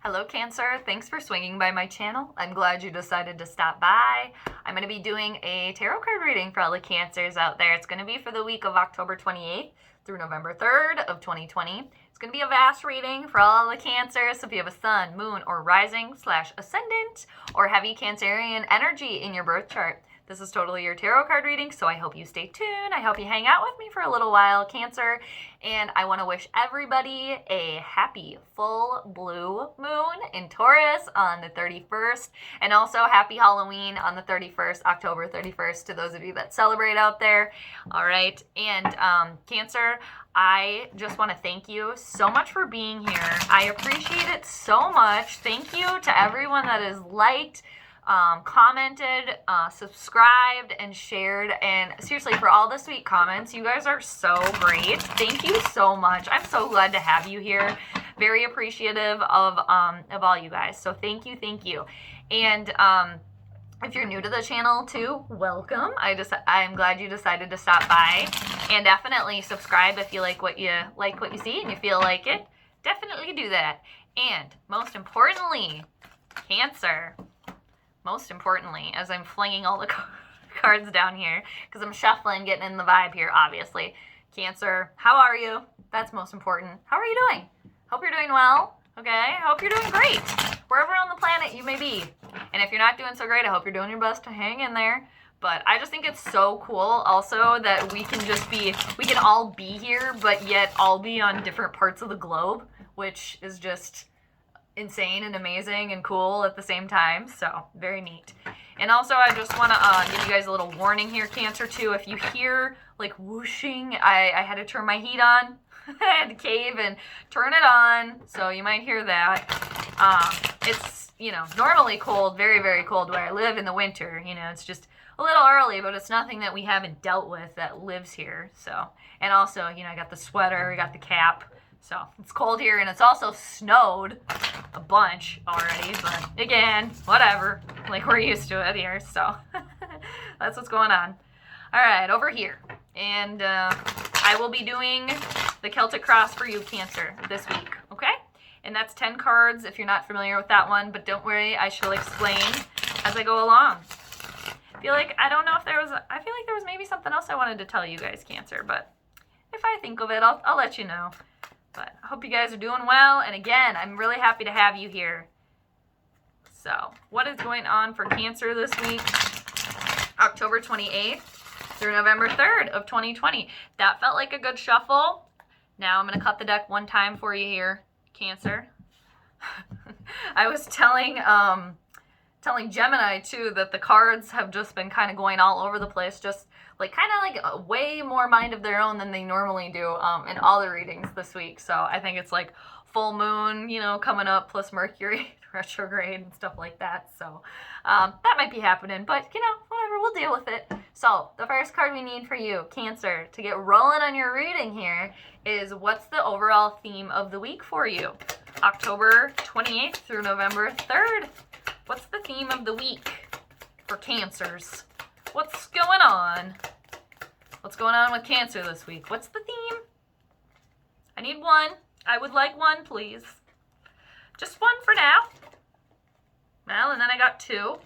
Hello Cancer, thanks for swinging by my channel. I'm glad you decided to stop by. I'm going to be doing a tarot card reading for all the Cancers out there. It's going to be for the week of October 28th through November 3rd of 2020. It's going to be a vast reading for all the Cancers. So if you have a sun, moon, or rising / ascendant or heavy Cancerian energy in your birth chart, this is totally your tarot card reading, so I hope you stay tuned. I hope you hang out with me for a little while, Cancer. And I want to wish everybody a happy full blue moon in Taurus on the 31st. And also happy Halloween on the 31st, October 31st, to those of you that celebrate out there. All right. And Cancer, I just want to thank you so much for being here. I appreciate it so much. Thank you to everyone that has liked, commented, subscribed, and shared, and seriously, for all the sweet comments, you guys are so great. Thank you so much. I'm so glad to have you here. Very appreciative of all you guys. So thank you. And if you're new to the channel too, welcome. I'm glad you decided to stop by, and definitely subscribe if you like what you see and you feel like it. Definitely do that. And most importantly, Cancer. Most importantly, as I'm flinging all the cards down here, because I'm shuffling, getting in the vibe here, obviously. Cancer, how are you? That's most important. How are you doing? Hope you're doing well, okay? I hope you're doing great, wherever on the planet you may be. And if you're not doing so great, I hope you're doing your best to hang in there. But I just think it's so cool also that we can all be here, but yet all be on different parts of the globe, which is just insane and amazing and cool at the same time. So very neat. And also I just want to give you guys a little warning here, Cancer, too. If you hear like whooshing, I had to turn my heat on. I had to cave and turn it on, so you might hear that. It's, normally cold, very, very cold where I live in the winter. It's just a little early, but it's nothing that we haven't dealt with that lives here. So, and also, I got the sweater, I got the cap. So it's cold here, and it's also snowed a bunch already, but again, whatever, like we're used to it here, so that's what's going on. All right, over here, and I will be doing the Celtic Cross for you, Cancer, this week, okay? And that's 10 cards if you're not familiar with that one, but don't worry, I shall explain as I go along. I feel like there was maybe something else I wanted to tell you guys, Cancer, but if I think of it, I'll let you know. But I hope you guys are doing well. And again, I'm really happy to have you here. So, what is going on for Cancer this week? October 28th through November 3rd of 2020. That felt like a good shuffle. Now I'm going to cut the deck one time for you here, Cancer. I was telling Gemini, too, that the cards have just been kind of going all over the place, just like way more mind of their own than they normally do in all the readings this week. So I think it's like full moon, coming up, plus Mercury retrograde and stuff like that. So that might be happening, but whatever, we'll deal with it. So the first card we need for you, Cancer, to get rolling on your reading here is what's the overall theme of the week for you? October 28th through November 3rd. What's the theme of the week for Cancers? What's going on? What's going on with Cancer this week? What's the theme? I need one. I would like one, please. Just one for now. Well, and then I got two.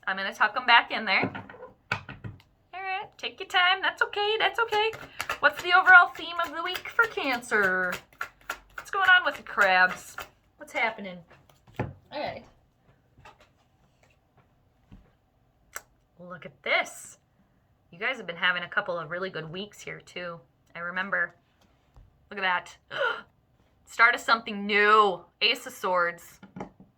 I'm going to tuck them back in there. All right, take your time. That's okay. What's the overall theme of the week for Cancer? What's going on with the crabs? What's happening? All right. Look at this. You guys have been having a couple of really good weeks here, too. I remember. Look at that. Start of something new. Ace of Swords.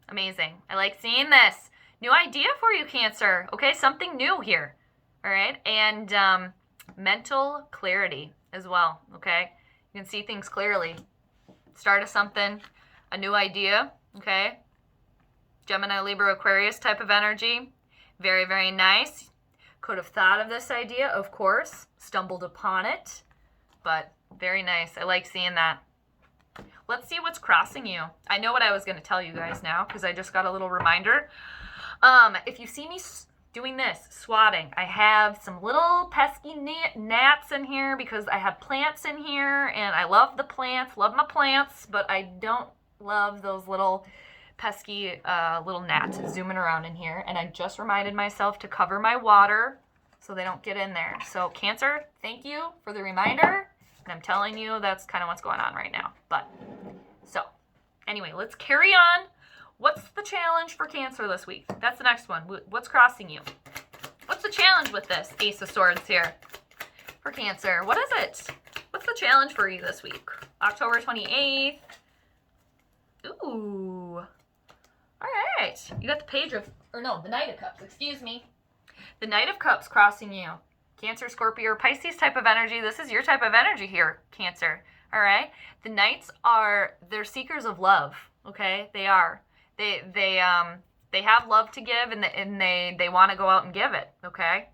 Amazing. I like seeing this. New idea for you, Cancer. Okay, something new here. All right. And mental clarity as well. Okay. You can see things clearly. Start of something. A new idea. Okay. Gemini, Libra, Aquarius type of energy. Very, very nice. Could have thought of this idea, of course. Stumbled upon it. But very nice. I like seeing that. Let's see what's crossing you. I know what I was going to tell you guys now because I just got a little reminder. If you see me doing this, swatting, I have some little pesky gnats in here because I have plants in here and I love the plants, love my plants, but I don't love those little pesky little gnats zooming around in here. And I just reminded myself to cover my water so they don't get in there. So Cancer, thank you for the reminder. And I'm telling you, that's kind of what's going on right now. But, so, anyway, let's carry on. What's the challenge for Cancer this week? That's the next one. What's crossing you? What's the challenge with this Ace of Swords here for Cancer? What is it? What's the challenge for you this week? October 28th. Ooh. All right. You got the Page of, or no, the Knight of Cups. Excuse me. The Knight of Cups crossing you. Cancer, Scorpio, or Pisces type of energy. This is your type of energy here, Cancer. All right? The Knights they're seekers of love, okay? They are. They have love to give, and they want to go out and give it, okay?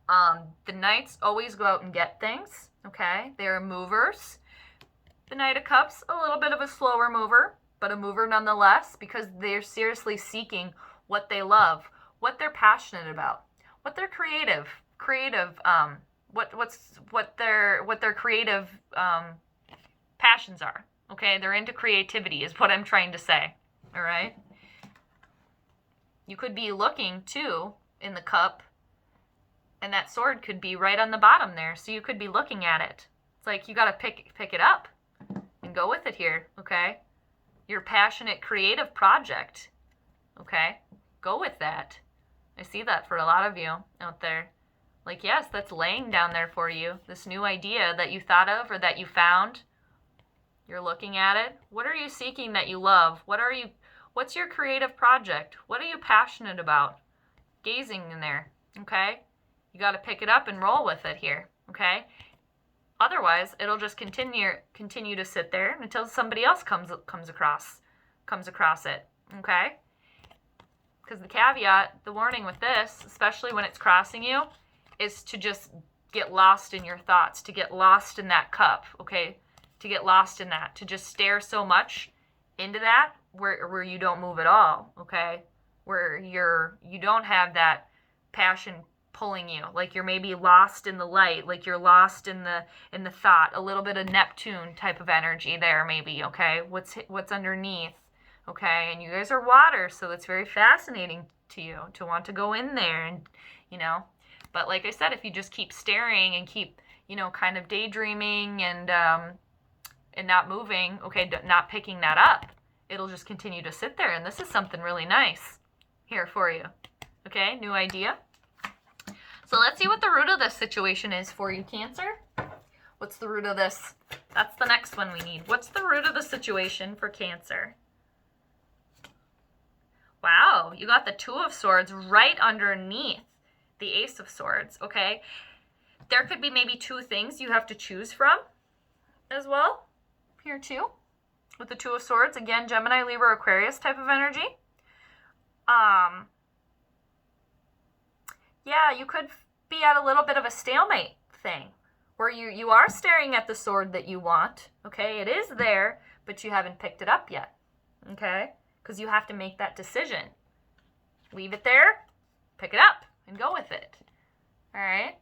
The Knights always go out and get things, okay? They're movers. The Knight of Cups, a little bit of a slower mover, but a mover nonetheless, because they're seriously seeking what they love, what they're passionate about, what they're creative, what their creative passions are. Okay, they're into creativity is what I'm trying to say. All right. You could be looking too in the cup, and that sword could be right on the bottom there. So you could be looking at it. It's like you got to pick it up and go with it here. Okay, your passionate creative project. Okay, go with that. I see that for a lot of you out there. Like, yes, that's laying down there for you. This new idea that you thought of or that you found. You're looking at it. What are you seeking that you love? What's your creative project? What are you passionate about? Gazing in there, okay? You got to pick it up and roll with it here, okay? Otherwise, it'll just continue to sit there until somebody else comes across it, okay? Because the caveat, the warning with this, especially when it's crossing you, is to just get lost in your thoughts, to get lost in that cup, okay? To get lost in that, to just stare so much into that where you don't move at all, okay? Where you don't have that passion pulling you, like you're maybe lost in the light, like you're lost in the thought, a little bit of Neptune type of energy there maybe, okay? What's underneath, okay? And you guys are water, so it's very fascinating to you to want to go in there and, but like I said, if you just keep staring and keep, kind of daydreaming and not moving, okay, not picking that up, it'll just continue to sit there. And this is something really nice here for you. Okay, new idea. So let's see what the root of this situation is for you, Cancer. What's the root of this? That's the next one we need. What's the root of the situation for Cancer? Wow, you got the Two of Swords right underneath the Ace of Swords, okay? There could be maybe two things you have to choose from as well here too. With the Two of Swords, again, Gemini, Libra, Aquarius type of energy. Yeah, you could be at a little bit of a stalemate thing where you are staring at the sword that you want, okay? It is there, but you haven't picked it up yet, okay? Because you have to make that decision. Leave it there, pick it up, and go with it, all right?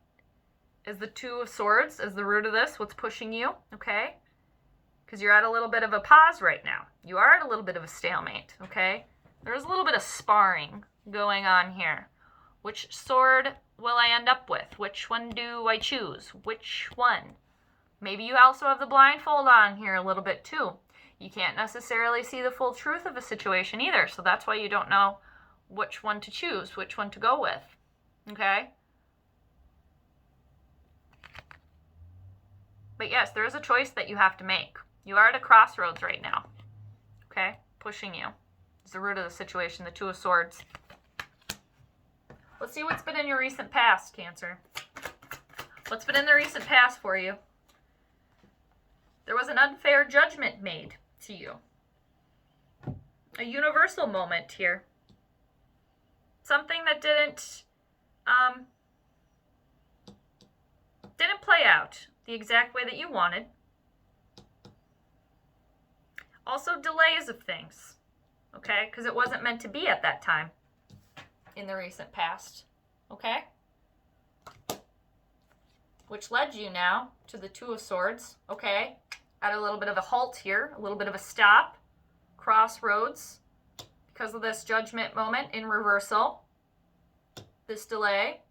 Is the Two of Swords, is the root of this, what's pushing you, okay? Because you're at a little bit of a pause right now. You are at a little bit of a stalemate, okay? There's a little bit of sparring going on here. Which sword will I end up with? Which one do I choose? Which one? Maybe you also have the blindfold on here a little bit too. You can't necessarily see the full truth of a situation either, so that's why you don't know which one to choose, which one to go with, okay? But yes, there is a choice that you have to make. You are at a crossroads right now, okay? Pushing you. It's the root of the situation, the Two of Swords. Let's see what's been in your recent past, Cancer. What's been in the recent past for you? There was an unfair judgment made to you. A universal moment here. Something that didn't play out the exact way that you wanted. Also delays of things, okay? Because it wasn't meant to be at that time in the recent past, okay? Which led you now to the Two of Swords, okay? At a little bit of a halt here, a little bit of a stop, crossroads because of this judgment moment in reversal. This delay.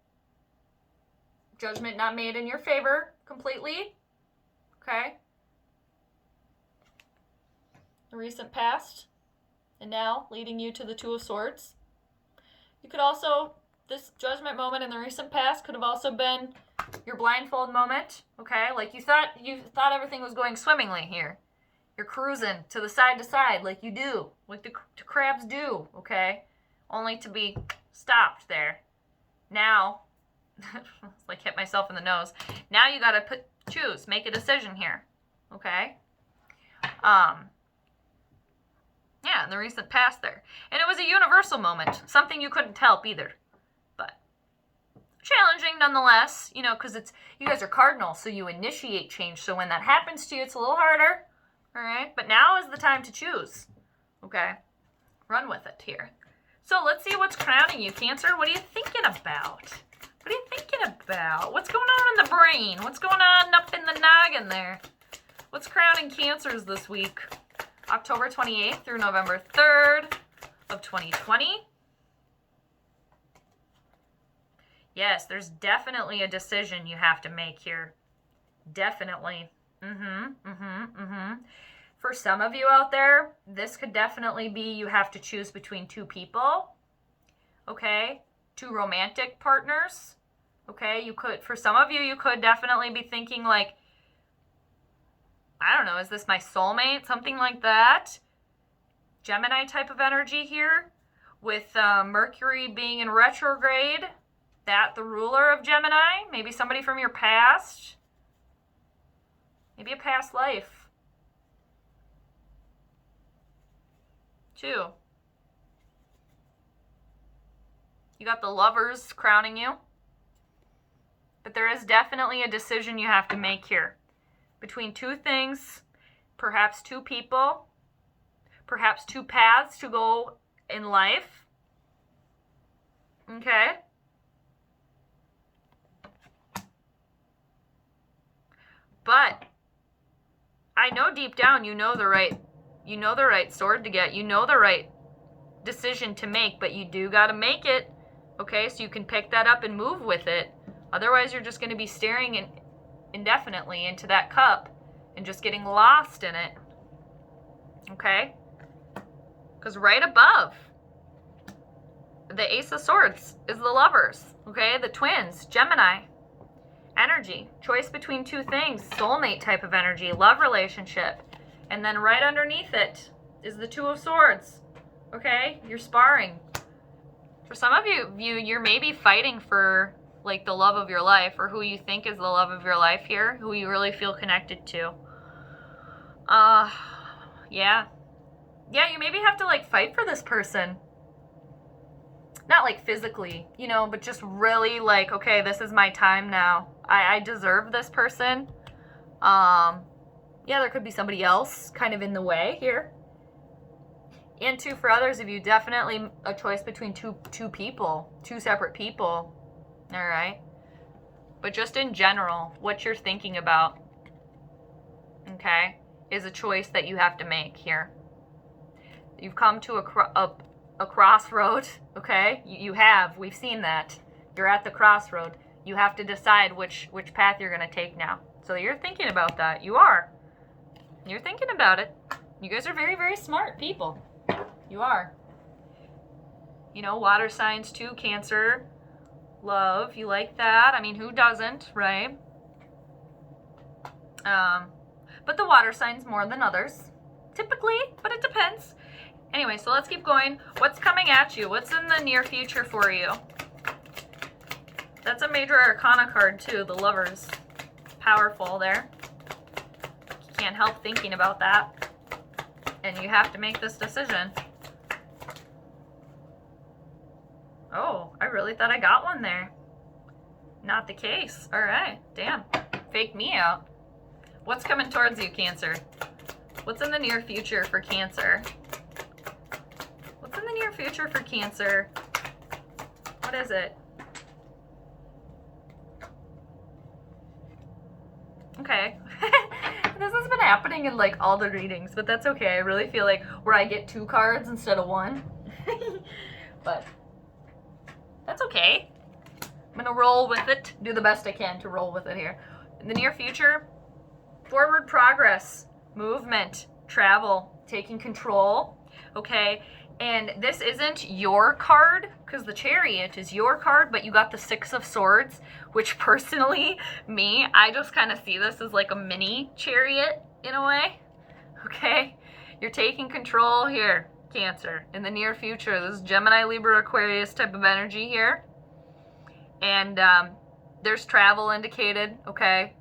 Judgment not made in your favor completely. Okay? The recent past. And now leading you to the Two of Swords. You could also, this judgment moment in the recent past could have also been your blindfold moment. Okay? Like you thought everything was going swimmingly here. You're cruising to side like you do. Like the crabs do. Okay? Only to be stopped there. Now, like hit myself in the nose. Now you gotta choose, make a decision here, okay? Yeah, in the recent past there. And it was a universal moment, something you couldn't help either. But challenging nonetheless, you know, because you guys are cardinal, so you initiate change. So when that happens to you, it's a little harder, all right? But now is the time to choose, okay? Run with it here. So let's see what's crowning you, Cancer. What are you thinking about? What are you thinking about? What's going on in the brain? What's going on up in the noggin there? What's crowning Cancers this week? October 28th through November 3rd of 2020. Yes, there's definitely a decision you have to make here. Definitely. For some of you out there, this could definitely be you have to choose between two people. Okay? Two romantic partners. Okay? For some of you, you could definitely be thinking like, I don't know, is this my soulmate? Something like that. Gemini type of energy here. With Mercury being in retrograde. The ruler of Gemini. Maybe somebody from your past. Maybe a past life. 2. You got the Lovers crowning you. But there is definitely a decision you have to make here. Between two things, perhaps two people, perhaps two paths to go in life. Okay? But I know deep down you know the right sword to get. You know the right decision to make, but you do got to make it. Okay? So you can pick that up and move with it. Otherwise, you're just going to be staring indefinitely into that cup and just getting lost in it. Okay? Because right above the Ace of Swords is the Lovers. Okay? The twins, Gemini energy. Choice between two things. Soulmate type of energy. Love relationship. And then right underneath it is the Two of Swords. Okay? You're sparring. For some of you're maybe fighting for like the love of your life, or who you think is the love of your life here, who you really feel connected to. Yeah, you maybe have to like fight for this person. Not like physically, you know, but just really like, okay, this is my time now. I deserve this person. Yeah, there could be somebody else kind of in the way here. And two, for others of you, definitely a choice between two people, two separate people. All right. But just in general, what you're thinking about, okay, is a choice that you have to make here. You've come to a crossroad, okay? You have. We've seen that. You're at the crossroad. You have to decide which path you're going to take now. So you're thinking about that. You are. You're thinking about it. You guys are very, very smart people. You are. You know, water signs too, Cancer. Love, you like that. I mean, who doesn't, right? But the water signs more than others. Typically, but it depends. Anyway, so let's keep going. What's coming at you? What's in the near future for you? That's a major arcana card too, the Lovers. Powerful there. You can't help thinking about that. And you have to make this decision. Oh, I really thought I got one there. Not the case. All right. Damn. Fake me out. What's coming towards you, Cancer? What's in the near future for Cancer? What's in the near future for Cancer? What is it? Okay. This has been happening in like all the readings, but that's okay. I really feel like where I get 2 cards instead of 1. But that's okay. I'm gonna roll with it, do the best I can to roll with it here. In the near future, forward progress, movement, travel, taking control, okay? And this isn't your card, because the Chariot is your card, but you got the 6 of Swords, which personally, me, I just kind of see this as like a mini Chariot in a way, okay? You're taking control here, Cancer, in the near future. This is Gemini, Libra, Aquarius type of energy here. And there's travel indicated, okay?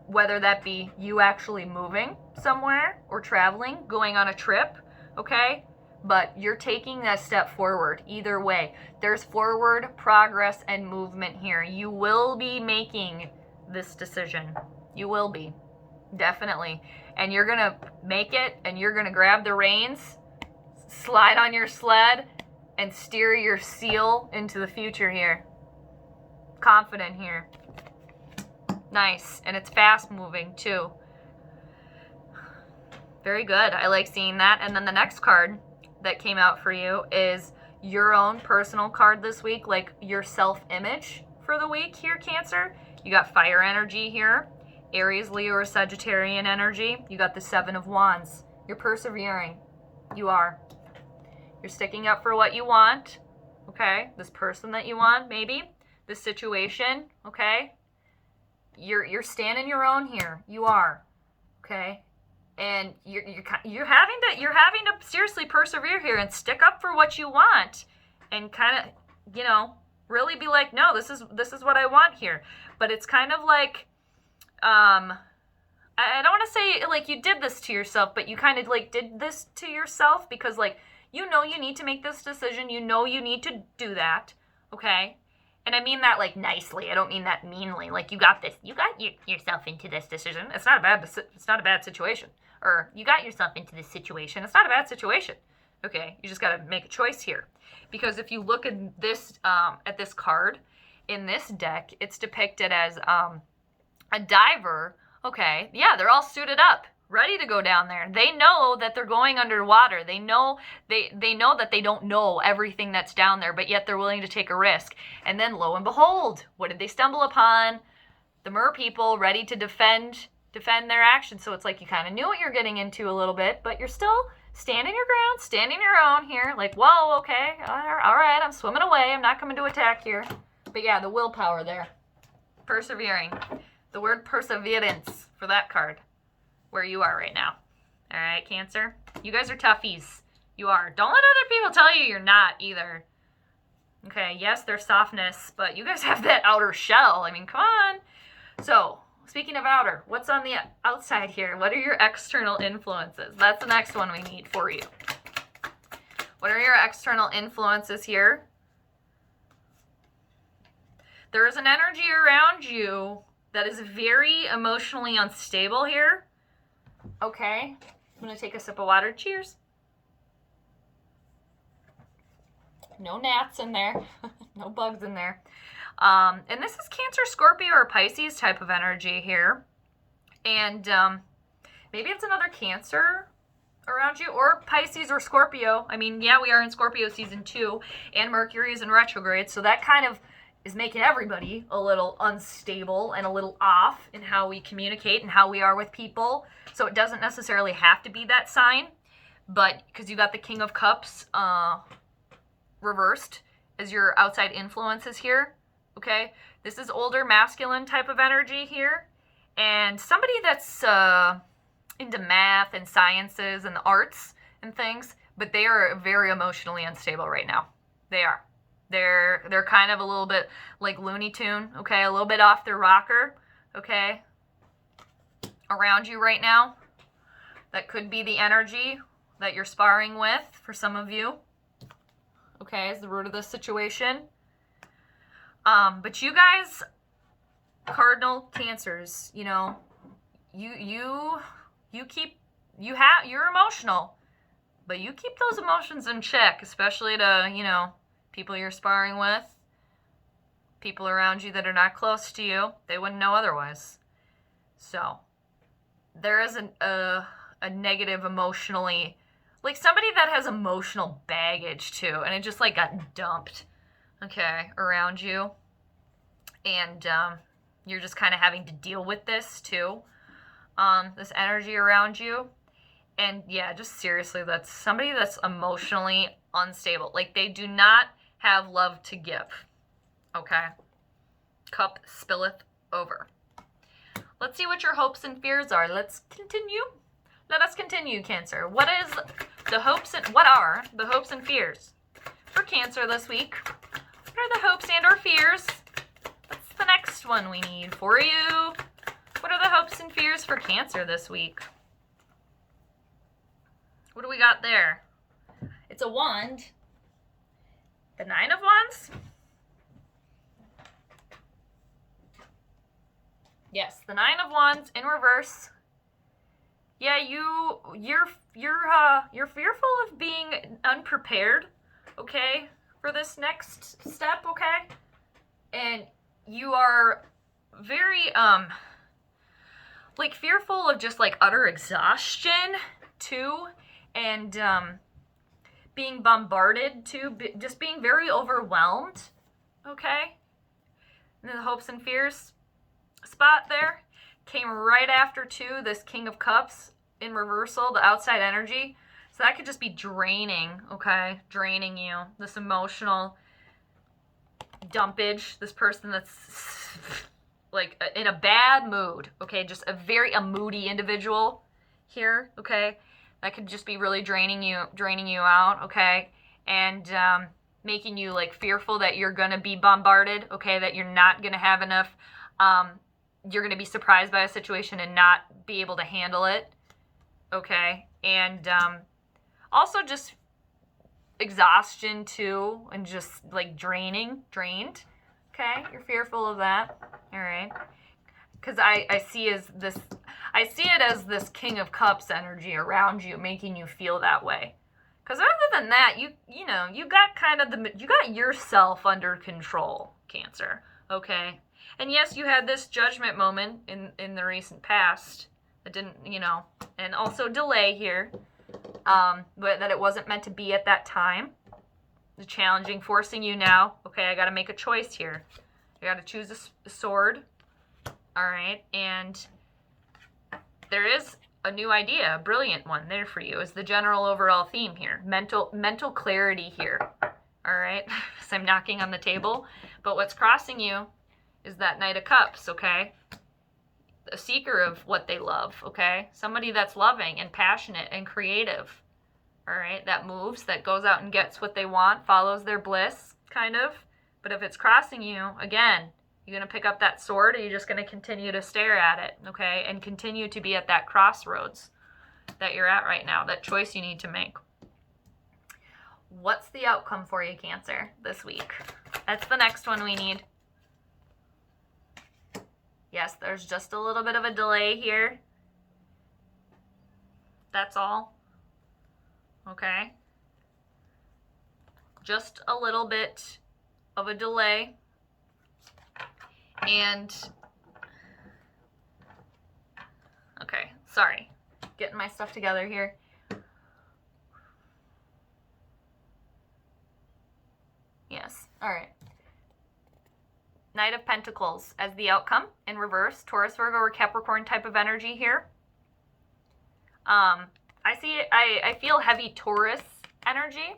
Whether that be you actually moving somewhere or traveling, going on a trip, okay? But you're taking that step forward either way. There's forward progress and movement here. You will be making this decision. You will be, definitely. And you're gonna make it, and you're gonna grab the reins, slide on your sled, and steer your seal into the future here. Confident here. Nice. And it's fast moving too. Very good. I like seeing that. And then the next card that came out for you is your own personal card this week, like your self-image for the week here, Cancer. You got fire energy here. Aries, Leo, or Sagittarian energy. You got the 7 of Wands. You're persevering. You are. You're sticking up for what you want, okay? This person that you want, maybe. This situation, okay? You're standing your own here. You are, okay? And you're having to seriously persevere here and stick up for what you want, and kind of, you know, really be like, no, this is what I want here. But it's kind of like, I don't want to say like you did this to yourself, but you kind of like did this to yourself because like, you know you need to make this decision. You know you need to do that, okay? And I mean that like nicely. I don't mean that meanly. Like you got this. You got yourself into this decision. It's not a bad situation. Or you got yourself into this situation. It's not a bad situation. Okay, you just got to make a choice here. Because if you look at this card in this deck, it's depicted as a diver. Okay, yeah, they're all suited up, ready to go down there. They know that they're going underwater. They know that they don't know everything that's down there, but yet they're willing to take a risk. And then lo and behold, what did they stumble upon? The mer people ready to defend their actions. So it's like you kind of knew what you're getting into a little bit, but you're still standing your ground, standing your own here. Like, whoa, okay, all right, I'm swimming away. I'm not coming to attack here. But yeah, the willpower there. Persevering. The word perseverance for that card. Where you are right now. All right, Cancer? You guys are toughies. You are. Don't let other people tell you you're not either. Okay, yes, there's softness, but you guys have that outer shell. I mean, come on. So, speaking of outer, what's on the outside here? What are your external influences? That's the next one we need for you. What are your external influences here? There is an energy around you that is very emotionally unstable here. Okay, I'm going to take a sip of water. Cheers. No gnats in there. No bugs in there. And this is Cancer, Scorpio, or Pisces type of energy here. And maybe it's another Cancer around you, or Pisces or Scorpio. I mean, yeah, we are in Scorpio season 2, and Mercury is in retrograde, so that kind of is making everybody a little unstable and a little off in how we communicate and how we are with people. So it doesn't necessarily have to be that sign, but because you got the King of Cups reversed as your outside influences here, okay? This is older masculine type of energy here, and somebody that's into math and sciences and the arts and things, but they are very emotionally unstable right now. They are. They're kind of a little bit like Looney Tune, okay? A little bit off their rocker, okay? Around you right now. That could be the energy that you're sparring with for some of you, okay, is the root of this situation. But you guys, cardinal Cancers, you know, you're emotional, but you keep those emotions in check, especially to, you know, people you're sparring with, people around you that are not close to you. They wouldn't know otherwise. So, there is a negative emotionally, like somebody that has emotional baggage too, and it just like got dumped, okay, around you. And you're just kind of having to deal with this too, this energy around you. And yeah, just seriously, that's somebody that's emotionally unstable. Like they do not have love to give, okay? Cup spilleth over. Let's see what your hopes and fears are. Let's continue. Let us continue, Cancer. What are the hopes and fears for Cancer this week? What are the hopes and or fears? What's the next one we need for you? What are the hopes and fears for Cancer this week? What do we got there? It's a wand. The 9 of Wands? Yes, the 9 of Wands in reverse. Yeah, you're fearful of being unprepared, okay, for this next step, okay? And you are very like fearful of just like utter exhaustion too, and being bombarded too, just being very overwhelmed, okay? And then the hopes and fears spot there came right after too this King of Cups in reversal, the outside energy. So that could just be draining, okay? Draining you. This emotional dumpage, this person that's like in a bad mood, okay? Just a moody individual here, okay? That could just be really draining you out, okay? And making you like fearful that you're gonna be bombarded, okay? That you're not gonna have enough, you're gonna be surprised by a situation and not be able to handle it, okay? And also just exhaustion too, and just like drained, okay? You're fearful of that, all right? Because I see it as this King of Cups energy around you, making you feel that way. Because other than that, you know, you got yourself under control, Cancer, okay? And yes, you had this judgment moment in the recent past that didn't, you know, and also delay here, but that it wasn't meant to be at that time. The challenging, forcing you now, okay, I got to make a choice here. I got to choose a sword, all right? And there is a new idea, a brilliant one there for you, is the general overall theme here. Mental clarity here, all right? So I'm knocking on the table, but what's crossing you is that Knight of Cups, okay? A seeker of what they love, okay? Somebody that's loving and passionate and creative, all right? That moves, that goes out and gets what they want, follows their bliss, kind of. But if it's crossing you, again, you're going to pick up that sword, or you're just going to continue to stare at it, okay? And continue to be at that crossroads that you're at right now, that choice you need to make. What's the outcome for you, Cancer, this week? That's the next one we need. Yes, there's just a little bit of a delay here. That's all. Okay? Just a little bit of a delay. And, okay, sorry. Getting my stuff together here. Yes, all right. Knight of Pentacles as the outcome in reverse. Taurus, Virgo, or Capricorn type of energy here. I feel heavy Taurus energy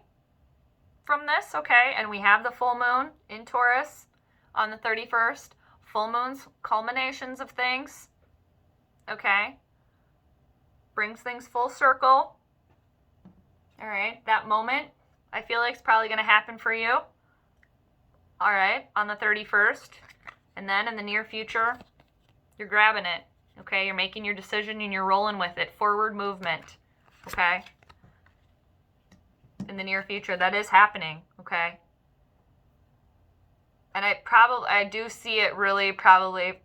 from this, okay? And we have the full moon in Taurus on the 31st. Full moons, culminations of things, okay? Brings things full circle. All right, that moment, I feel like it's probably going to happen for you. All right, on the 31st. And then in the near future, you're grabbing it, okay? You're making your decision and you're rolling with it. Forward movement, okay? In the near future, that is happening, okay? And I do see it really probably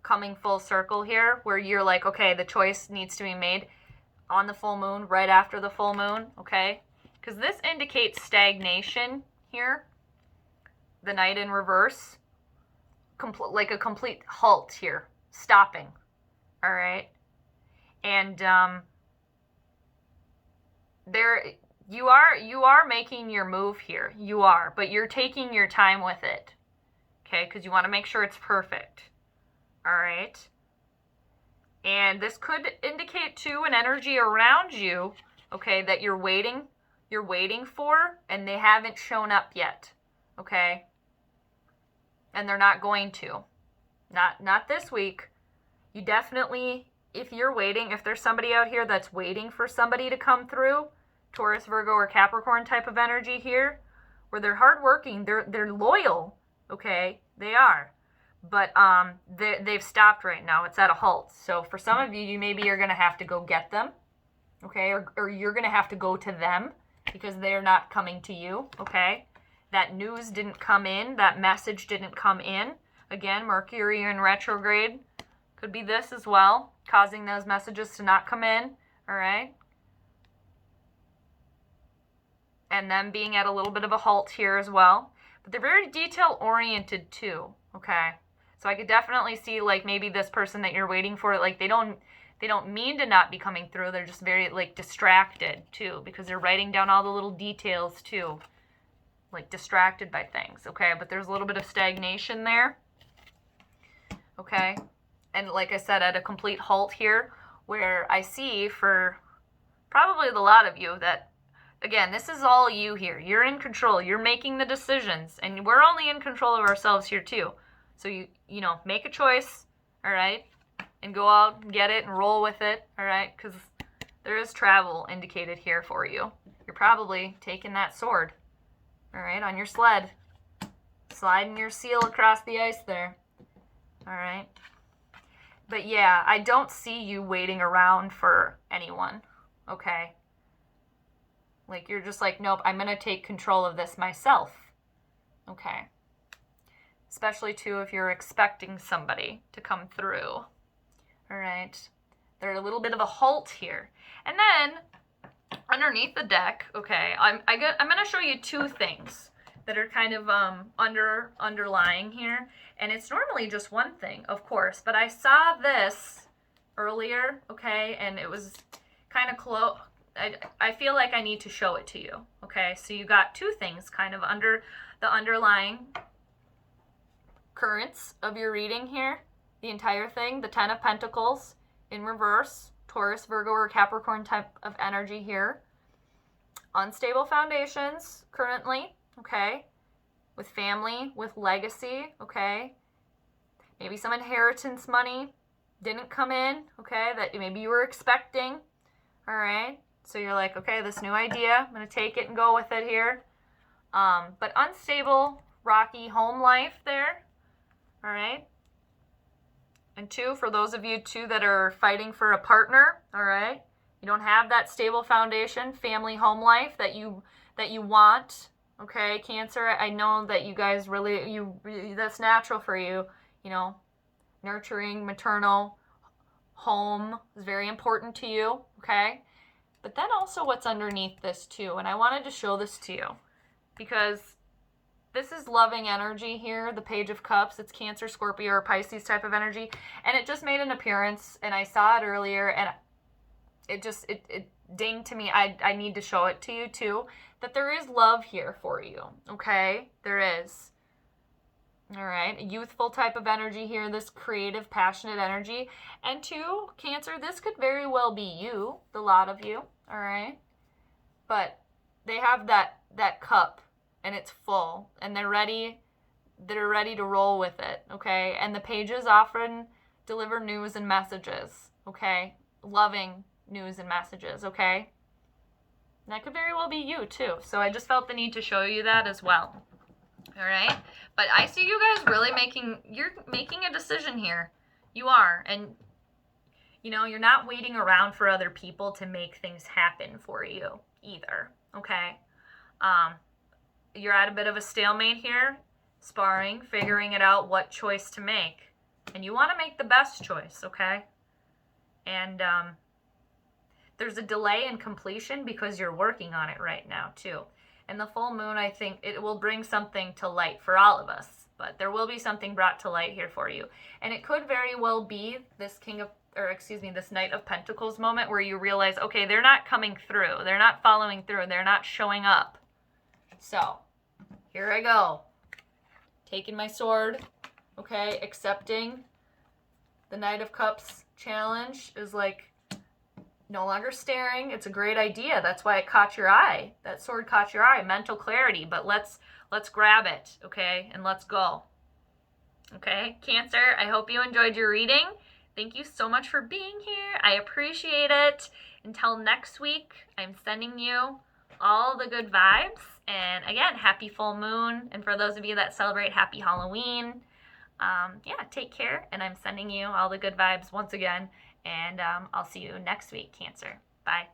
coming full circle here, where you're like, okay, the choice needs to be made on the full moon, right after the full moon, okay? Because this indicates stagnation here. The Knight in reverse, like a complete halt here, stopping, all right? And you are making your move here. You are, but you're taking your time with it. Okay, because you want to make sure it's perfect. All right. And this could indicate too an energy around you, okay, that you're waiting for, and they haven't shown up yet. Okay? And they're not going to. Not this week. You definitely, if you're waiting, if there's somebody out here that's waiting for somebody to come through, Taurus, Virgo, or Capricorn type of energy here, where they're hardworking, they're loyal, okay? They are. But they've stopped right now. It's at a halt. So for some of you, you maybe are going to have to go get them, okay? Or you're going to have to go to them because they're not coming to you, okay? That news didn't come in. That message didn't come in. Again, Mercury in retrograde could be this as well, causing those messages to not come in, all right? And them being at a little bit of a halt here as well. But they're very detail-oriented too, okay? So I could definitely see, like, maybe this person that you're waiting for, like, they don't mean to not be coming through. They're just very, like, distracted too, because they're writing down all the little details too, like, distracted by things, okay? But there's a little bit of stagnation there, okay? And like I said, at a complete halt here, where I see for probably a lot of you that, again, this is all you here. You're in control. You're making the decisions, and we're only in control of ourselves here too. So you know, make a choice, all right, and go out and get it and roll with it, all right, because there is travel indicated here for you. You're probably taking that sword, all right, on your sled, sliding your seal across the ice there, all right. But yeah, I don't see you waiting around for anyone, okay? Like, you're just like, nope, I'm going to take control of this myself, okay? Especially, too, if you're expecting somebody to come through, all right? They're a little bit of a halt here. And then, underneath the deck, okay, I'm going to show you two things that are kind of underlying here. And it's normally just one thing, of course, but I saw this earlier, okay, and it was kind of close. I feel like I need to show it to you, okay? So you got two things kind of under the underlying currents of your reading here, the entire thing, the Ten of Pentacles in reverse, Taurus, Virgo, or Capricorn type of energy here. Unstable foundations currently, okay? With family, with legacy, okay? Maybe some inheritance money didn't come in, okay, that maybe you were expecting, all right? So you're like, okay, this new idea, I'm going to take it and go with it here. But unstable, rocky home life there, all right? And two, for those of you, too, that are fighting for a partner, all right? You don't have that stable foundation, family, home life that you want. Okay, Cancer, I know that you guys really, that's natural for you, you know, nurturing, maternal, home is very important to you, okay? But then also what's underneath this too, and I wanted to show this to you because this is loving energy here, the Page of Cups. It's Cancer, Scorpio, or Pisces type of energy, and it just made an appearance, and I saw it earlier, and it dinged to me. I need to show it to you too, that there is love here for you, okay? There is. All right, a youthful type of energy here, this creative, passionate energy. And two, Cancer, this could very well be you, the lot of you, all right? But they have that cup, and it's full, and they're ready to roll with it, okay? And the pages often deliver news and messages, okay? Loving news and messages, okay? And that could very well be you too. So I just felt the need to show you that as well. All right? But I see you guys really you're making a decision here. You are. And, you know, you're not waiting around for other people to make things happen for you either, okay? You're at a bit of a stalemate here, sparring, figuring it out what choice to make. And you want to make the best choice, okay? And, there's a delay in completion because you're working on it right now, too. And the full moon, I think, it will bring something to light for all of us. But there will be something brought to light here for you. And it could very well be this this Knight of Pentacles moment where you realize, okay, they're not coming through. They're not following through. They're not showing up. So, here I go. Taking my sword, okay, accepting the Knight of Cups challenge is like no longer staring. It's a great idea. That's why it caught your eye. That sword caught your eye. Mental clarity. But let's grab it, okay, and let's go. Okay, Cancer, I hope you enjoyed your reading. Thank you so much for being here. I appreciate it. Until next week, I'm sending you all the good vibes. And again, happy full moon. And for those of you that celebrate, happy Halloween. Yeah, take care. And I'm sending you all the good vibes once again. And I'll see you next week, Cancer. Bye.